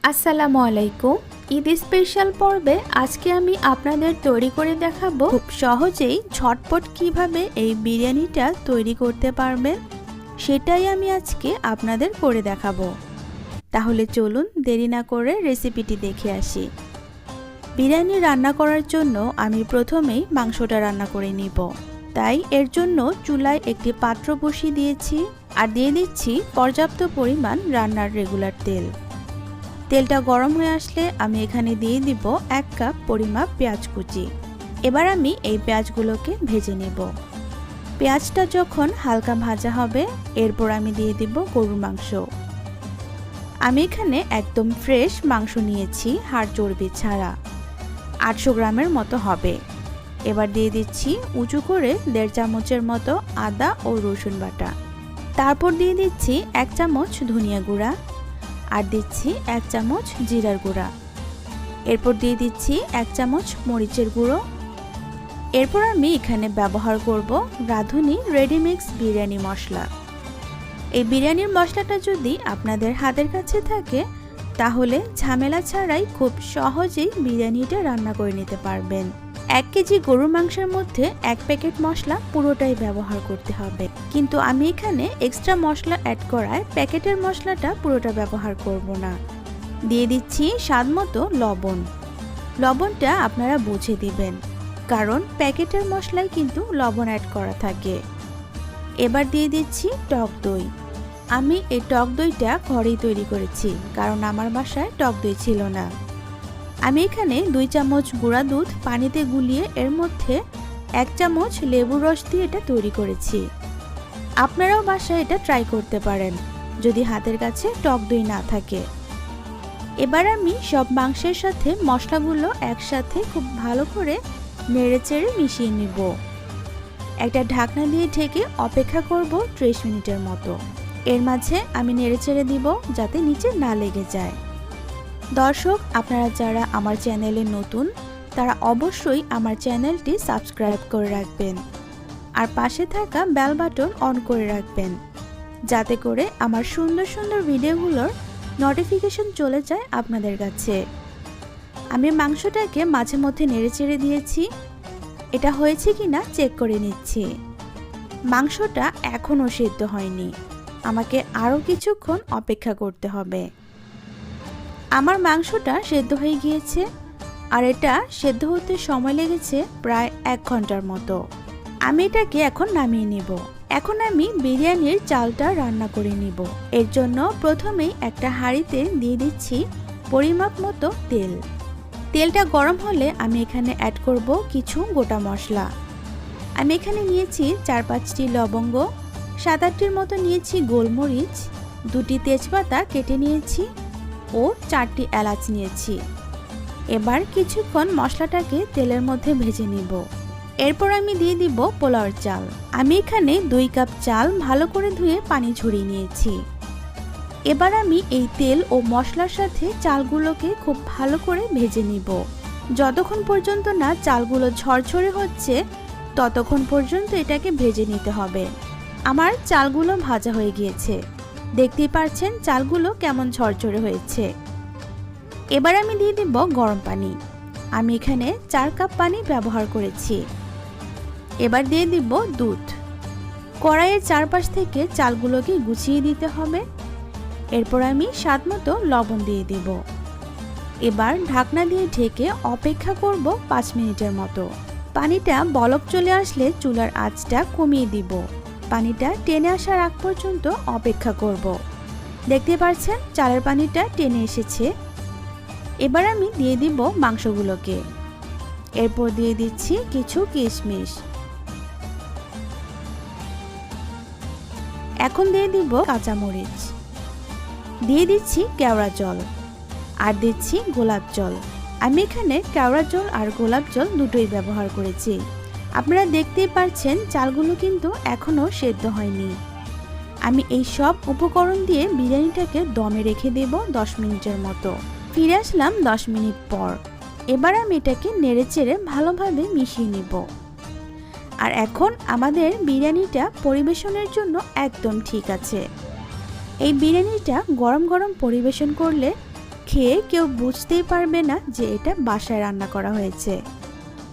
আসসালামু আলাইকুম। ঈদ স্পেশাল পর্বে আজকে আমি আপনাদের তৈরি করে দেখাবো খুব সহজেই ঝটপট কিভাবে এই বিরিয়ানিটা তৈরি করতে পারবেন, সেটাই আমি আজকে আপনাদের করে দেখাবো। তাহলে চলুন দেরি না করে রেসিপিটি দেখে আসি। বিরিয়ানি রান্না করার জন্য আমি প্রথমেই মাংসটা রান্না করে নিব। তাই এর জন্য চুলায় একটি পাত্র বসিয়ে দিয়েছি আর দিয়ে দিচ্ছি পর্যাপ্ত পরিমাণ রান্নার রেগুলার তেল। তেলটা গরম হয়ে আসলে আমি এখানে দিয়ে দিব 1 কাপ পরিমাপ পেঁয়াজ কুচি। এবার আমি এই পেঁয়াজগুলোকে ভেজে নেব। পেঁয়াজটা যখন হালকা ভাজা হবে এরপর আমি দিয়ে দিব গরুর মাংস। আমি এখানে একদম ফ্রেশ মাংস নিয়েছি, হাড় চর্বি ছাড়া, 800 গ্রামের মতো হবে। এবার দিয়ে দিচ্ছি উঁচু করে 1.5 চামচের মতো আদা ও রসুন বাটা। তারপর দিয়ে দিচ্ছি 1 চামচ ধনিয়া গুঁড়া আর দিচ্ছি 1 চামচ জিরার গুঁড়া। এরপর দিয়ে দিচ্ছি 1 চামচ মরিচের গুঁড়ো। এরপর আমি এখানে ব্যবহার করব রাঁধুনি রেডিমিক্স বিরিয়ানি মশলা। এই বিরিয়ানির মশলাটা যদি আপনাদের হাতের কাছে থাকে তাহলে ঝামেলা ছাড়াই খুব সহজেই বিরিয়ানিটা রান্না করে নিতে পারবেন। 1 কেজি গরুর মাংসের মধ্যে 1 প্যাকেট মশলা পুরোটাই ব্যবহার করতে হবে, কিন্তু আমি এখানে এক্সট্রা মশলা অ্যাড করায় প্যাকেটের মশলাটা পুরোটা ব্যবহার করব না। দিয়ে দিচ্ছি স্বাদমতো লবণ। লবণটা আপনারা বুঝে দিবেন, কারণ প্যাকেটের মশলায় কিন্তু লবণ অ্যাড করা থাকে। এবার দিয়ে দিচ্ছি টক দই। আমি এই টক দইটা ঘরেই তৈরি করেছি, কারণ আমার বাসায় টক দই ছিল না। আমি এখানে 2 চামচ গুঁড়া দুধ পানিতে গুলিয়ে এর মধ্যে 1 চামচ লেবুর রস দিয়ে এটা তৈরি করেছি। আপনারাও বাসায় এটা ট্রাই করতে পারেন যদি হাতের কাছে টক দই না থাকে। এবার আমি সব মাংসের সাথে মশলাগুলো একসাথে খুব ভালো করে নেড়েচেড়ে মিশিয়ে নিব। একটা ঢাকনা দিয়ে ঢেকে অপেক্ষা করব 30 মিনিটের মতো। এর মাঝে আমি নেড়েচেড়ে দিব যাতে নিচে না লেগে যায়। দর্শক, আপনারা যারা আমার চ্যানেলে নতুন তারা অবশ্যই আমার চ্যানেলটি সাবস্ক্রাইব করে রাখবেন আর পাশে থাকা বেল বাটন অন করে রাখবেন, যাতে করে আমার সুন্দর সুন্দর ভিডিওগুলোর নোটিফিকেশন চলে যায় আপনাদের কাছে। আমি মাংসটাকে মাঝে মধ্যে নেড়েচেড়ে দিয়েছি, এটা হয়েছে কিনা চেক করে নিচ্ছি। মাংসটা এখনও সিদ্ধ হয়নি, আমাকে আরও কিছুক্ষণ অপেক্ষা করতে হবে। আমার মাংসটা সেদ্ধ হয়ে গিয়েছে আর এটা সেদ্ধ হতে সময় লেগেছে প্রায় 1 ঘন্টার মতো। আমি এটাকে এখন নামিয়ে নিব। এখন আমি বিরিয়ানির চালটা রান্না করে নিব। এর জন্য প্রথমেই একটা হাঁড়িতে দিয়ে দিচ্ছি পরিমাপ মতো তেল। তেলটা গরম হলে আমি এখানে অ্যাড করব কিছু গোটা মশলা। আমি এখানে নিয়েছি 4-5টি লবঙ্গ, 7-8টির মতো নিয়েছি গোলমরিচ, 2টি তেজপাতা কেটে নিয়েছি ও 4টি এলাচ নিয়েছি। এবার কিছুক্ষণ মশলাটাকে তেলের মধ্যে ভেজে নিব। এরপর আমি দিয়ে দিব পোলাওর চাল। আমি এখানে 2 কাপ চাল ভালো করে ধুয়ে পানি ঝরিয়ে নিয়েছি। এবার আমি এই তেল ও মশলার সাথে চালগুলোকে খুব ভালো করে ভেজে নিব। যতক্ষণ পর্যন্ত না চালগুলো ঝরঝরে হচ্ছে ততক্ষণ পর্যন্ত এটাকে ভেজে নিতে হবে। আমার চালগুলো ভাজা হয়ে গিয়েছে, দেখতেই পাচ্ছেন চালগুলো কেমন ঝরঝরে হয়েছে। এবার আমি দিয়ে দিব গরম পানি। আমি এখানে 4 কাপ পানি ব্যবহার করেছি। এবার দিয়ে দিব দুধ। কড়াইয়ের চারপাশ থেকে চালগুলোকে গুছিয়ে দিতে হবে। এরপর আমি স্বাদমতো লবণ দিয়ে দিব। এবার ঢাকনা দিয়ে ঢেকে অপেক্ষা করব 5 মিনিটের মতো। পানিটা বলক চলে আসলে চুলার আঁচটা কমিয়ে দিব। পানিটা টেনে আসার আগ পর্যন্ত অপেক্ষা করব। দেখতে পাচ্ছেন চালের পানিটা টেনে এসেছে। এবার আমি দিয়ে দিব মাংসগুলোকে। এরপর দিয়ে দিচ্ছি কিছু কিশমিশ। এখন দিয়ে দিব কাঁচামরিচ, দিয়ে দিচ্ছি কেওড়া জল আর দিচ্ছি গোলাপ জল। আমি এখানে কেওড়া জল আর গোলাপ জল দুটোই ব্যবহার করেছি। আপনারা দেখতেই পাচ্ছেন চালগুলো কিন্তু এখনও সেদ্ধ হয়নি। আমি এই সব উপকরণ দিয়ে বিরিয়ানিটাকে দমে রেখে দেব 10 মিনিটের মতো। ফিরে আসলাম 10 মিনিট পর। এবার আমি এটাকে নেড়েচেড়ে ভালোভাবে মিশিয়ে নিব। আর এখন আমাদের বিরিয়ানিটা পরিবেশনের জন্য একদম ঠিক আছে। এই বিরিয়ানিটা গরম গরম পরিবেশন করলে খেয়ে কেউ বুঝতেই পারবে না যে এটা বাসায় রান্না করা হয়েছে।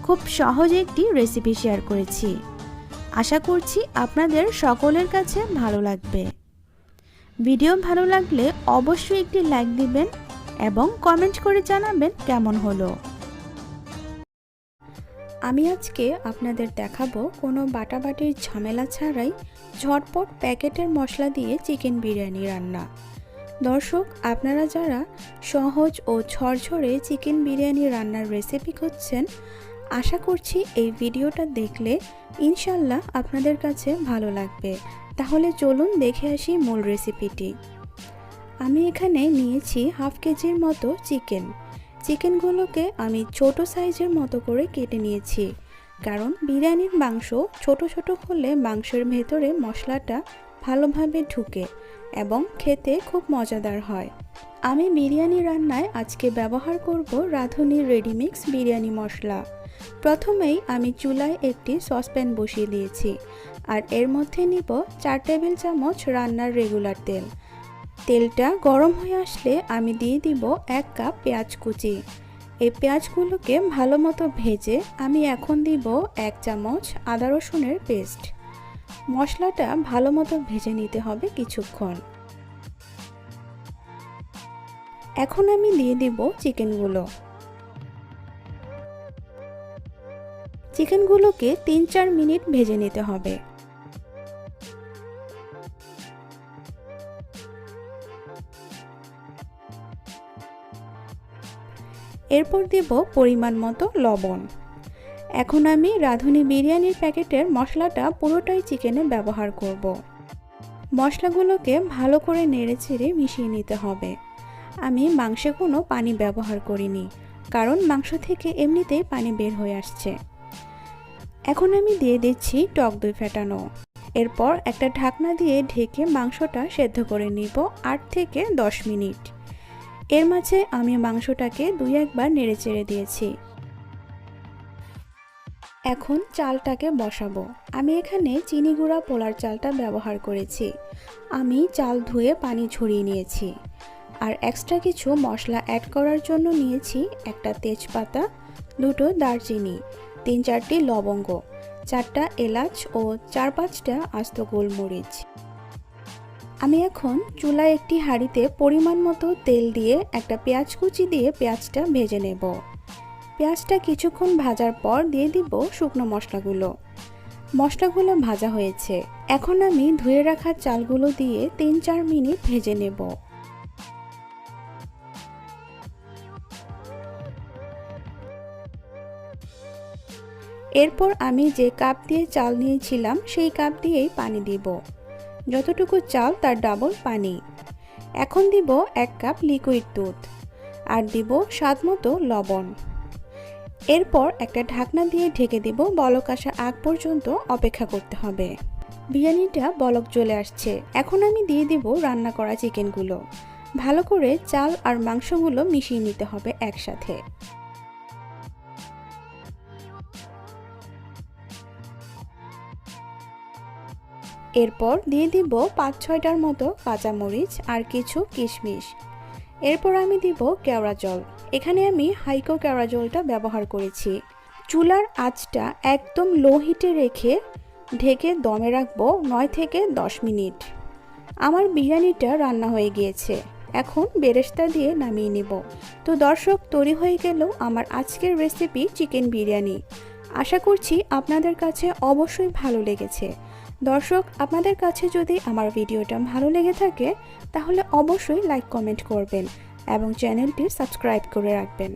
খুব সহজ একটি রেসিপি শেয়ার করেছি। আশা করছি আপনাদের সকলের কাছে ভালো লাগবে। ভিডিও ভালো লাগলে অবশ্যই একটি লাইক দিবেন এবং কমেন্ট করে জানাবেন কেমন হলো। আমি আজকে আপনাদের দেখাবো কোনো বাটাবাটির ঝামেলা ছাড়াই ঝটপট প্যাকেটের মশলা দিয়ে চিকেন বিরিয়ানি রান্না। দর্শক, আপনারা যারা সহজ ও ঝরঝরে চিকেন বিরিয়ানি রান্নার রেসিপি খুঁজছেন, আশা করছি এই ভিডিওটা দেখলে ইনশাল্লাহ আপনাদের কাছে ভালো লাগবে। তাহলে চলুন দেখে আসি মূল রেসিপিটি। আমি এখানে নিয়েছি হাফ কেজির মতো চিকেনগুলোকে আমি ছোট সাইজের মতো করে কেটে নিয়েছি, কারণ বিরিয়ানির মাংস ছোট ছোট হলে মাংসের ভেতরে মশলাটা ভালোভাবে ঢুকে এবং খেতে খুব মজাদার হয়। আমি বিরিয়ানি রান্নায় আজকে ব্যবহার করব রাঁধুনির রেডিমিক্স বিরিয়ানি মশলা। প্রথমেই আমি চুলায় একটি সসপ্যান বসিয়ে দিয়েছি আর এর মধ্যে নিব 4 টেবিল চামচ রান্নার রেগুলার তেল। তেলটা গরম হয়ে আসলে আমি দিয়ে দিব 1 কাপ পেঁয়াজ কুচি। এই পেঁয়াজগুলোকে ভালো মতো ভেজে আমি এখন দিব 1 চামচ আদা রসুনের পেস্ট। মশলাটা ভালো মতো ভেজে নিতে হবে কিছুক্ষণ। এখন আমি দিয়ে দিব চিকেনগুলোকে 3-4 মিনিট ভেজে নিতে হবে। এরপর দেব পরিমাণ মতো লবণ। এখন আমি রাঁধুনি বিরিয়ানির প্যাকেটের মশলাটা পুরোটাই চিকেনে ব্যবহার করব। মশলাগুলোকে ভালো করে নেড়েচেড়ে মিশিয়ে নিতে হবে। আমি মাংসে কোনো পানি ব্যবহার করিনি, কারণ মাংস থেকে এমনিতেই পানি বের হয়ে আসছে। এখন আমি দিয়ে দিচ্ছি টক দই ফেটানো। এরপর একটা ঢাকনা দিয়ে ঢেকে মাংসটা সেদ্ধ করে নিব 8 থেকে 10 মিনিট। এর মাঝে আমি মাংসটাকে 2-1 বার নেড়েচেড়ে দিয়েছি। এখন চালটাকে বসাবো। আমি এখানে চিনি গুঁড়া পোলার চালটা ব্যবহার করেছি। আমি চাল ধুয়ে পানি ঝরিয়ে নিয়েছি। আর এক্সট্রা কিছু মশলা অ্যাড করার জন্য নিয়েছি একটা তেজপাতা, 2টো দারচিনি, 3-4টি লবঙ্গ, 4টা এলাচ ও 4-5টা আস্ত গোলমরিচ। আমি এখন চুলায় একটি হাঁড়িতে পরিমাণ মতো তেল দিয়ে একটা পেঁয়াজ কুচি দিয়ে পেঁয়াজটা ভেজে নেব। পেঁয়াজটা কিছুক্ষণ ভাজার পর দিয়ে দিব শুকনো মশলাগুলো ভাজা হয়েছে। এখন আমি ধুয়ে রাখা চালগুলো দিয়ে 3-4 মিনিট ভেজে নেব। এরপর আমি যে কাপ দিয়ে চাল নিয়েছিলাম সেই কাপ দিয়েই পানি দিব। যতটুকু চাল তার ডাবল পানি। এখন দিব 1 কাপ লিকুইড দুধ আর দিব স্বাদ মতো লবণ। এরপর একটা ঢাকনা দিয়ে ঢেকে দিব। বলক আসা আগ পর্যন্ত অপেক্ষা করতে হবে। বিরিয়ানিটা বলক চলে আসছে। এখন আমি দিয়ে দিব রান্না করা চিকেনগুলো। ভালো করে চাল আর মাংসগুলো মিশিয়ে নিতে হবে একসাথে। এরপর দিয়ে দিব 5-6টার মতো কাঁচামরিচ আর কিছু কিশমিশ। এরপর আমি দিব কেওড়া জল। এখানে আমি হাইকো কেওড়া জলটা ব্যবহার করেছি। চুলার আঁচটা একদম লো হিটে রেখে ঢেকে দমে রাখবো 9 থেকে 10 মিনিট। আমার বিরিয়ানিটা রান্না হয়ে গিয়েছে। এখন বেরেস্তা দিয়ে নামিয়ে নেব। তো দর্শক, তৈরি হয়ে গেল আমার আজকের রেসিপি চিকেন বিরিয়ানি। আশা করছি আপনাদের কাছে অবশ্যই ভালো লেগেছে। দর্শক, আপনাদের কাছে যদি আমার ভিডিওটা ভালো লেগে থাকে তাহলে অবশ্যই লাইক কমেন্ট করবেন এবং চ্যানেলটি সাবস্ক্রাইব করে রাখবেন।